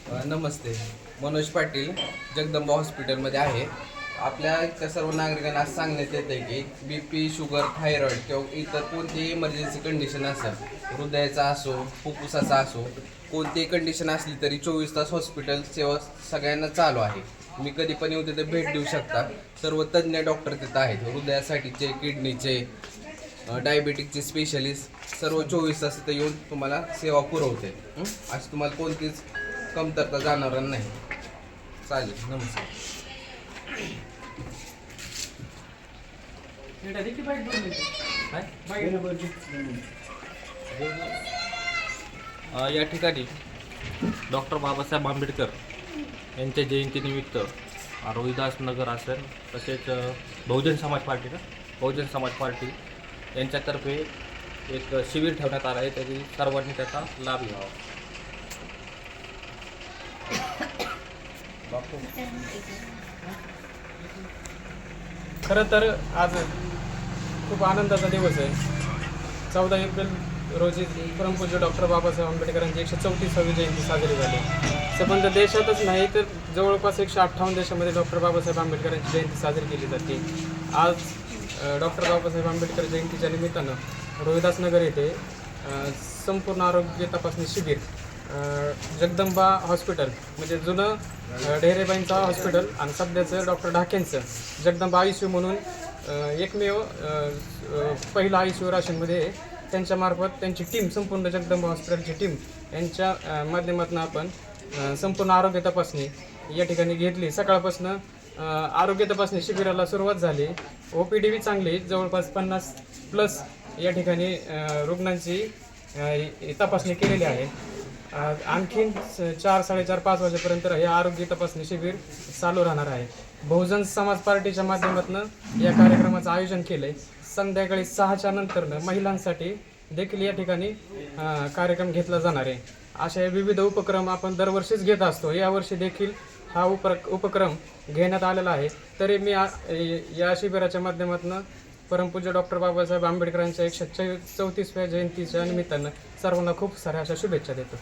नमस्ते. मनोज पाटील जगदंबा हॉस्पिटलमध्ये आहे. आपल्या इथल्या सर्व नागरिकांना असं सांगण्यात येतं की BP, शुगर, थायरॉईड किंवा इतर कोणतीही इमर्जन्सी कंडिशन असेल, हृदयाचा असो, फुफ्फुसाचा असो, कोणतीही कंडिशन असली तरी 24 तास हॉस्पिटल सेवा सगळ्यांना चालू आहे. मी कधी पण येऊ तिथे भेट देऊ शकता. सर्व तज्ज्ञ डॉक्टर तिथं आहेत. हृदयासाठीचे, किडनीचे, डायबेटिकचे स्पेशलिस्ट सर्व 24 तास तिथे येऊन तुम्हाला सेवा पुरवते. अशी तुम्हाला कोणतीच कमतरता जाणवणार नाही. चालेल. नमस्कार. या ठिकाणी डॉक्टर बाबासाहेब आंबेडकर यांच्या जयंतीनिमित्त रोहिदास नगर असेल, तसेच बहुजन समाज पार्टी यांच्यातर्फे एक शिबिर ठेवण्यात आलं आहे. तरी सर्वांनी त्याचा लाभ घ्यावा. खरं तर आज खूप आनंदाचा दिवस आहे. 14 एप्रिल रोजी परमपूज्य डॉक्टर बाबासाहेब आंबेडकरांची 134वी जयंती साजरी झाली. संबंध देशातच नाही तर जवळपास 158 देशामध्ये डॉक्टर बाबासाहेब आंबेडकरांची जयंती साजरी केली जाते. आज डॉक्टर बाबासाहेब आंबेडकर जयंतीच्या निमित्तानं रोहिदास नगर येथे संपूर्ण आरोग्य तपासणी शिबिर जगदंबा हॉस्पिटल म्हणजे जुनं ढेरेबाईंचं हॉस्पिटल आणि सध्याचं डॉक्टर ढाकेंचं जगदंबा ICU म्हणून एकमेव पहिला ICU राशीनमध्ये त्यांच्यामार्फत त्यांची टीम, संपूर्ण जगदंबा हॉस्पिटलची टीम यांच्या माध्यमातून आपण संपूर्ण आरोग्य तपासणी या ठिकाणी घेतली. सकाळपासून आरोग्य तपासणी शिबिराला सुरुवात झाली. OPD बी चांगली, जवळपास 50+ या ठिकाणी रुग्णांची तपासणी केलेली आहे. आणखीन 4-4:30-5 वाजेपर्यंत हे आरोग्य तपासणी शिबिर चालू राहणार आहे. बहुजन समाज पार्टीच्या माध्यमातून या कार्यक्रमाचं आयोजन केलं आहे. संध्याकाळी 6च्या नंतरनं महिलांसाठी देखील या ठिकाणी कार्यक्रम घेतला जाणार आहे. अशा विविध उपक्रम आपण दरवर्षीच घेत असतो. यावर्षी देखील हा उपक्रम घेण्यात आलेला आहे. तरी मी या शिबिराच्या माध्यमातून परमपूज्य डॉक्टर बाबासाहेब आंबेडकरांच्या 134व्या जयंतीच्या निमित्तानं सर्वांना खूप साऱ्या अशा शुभेच्छा देतो.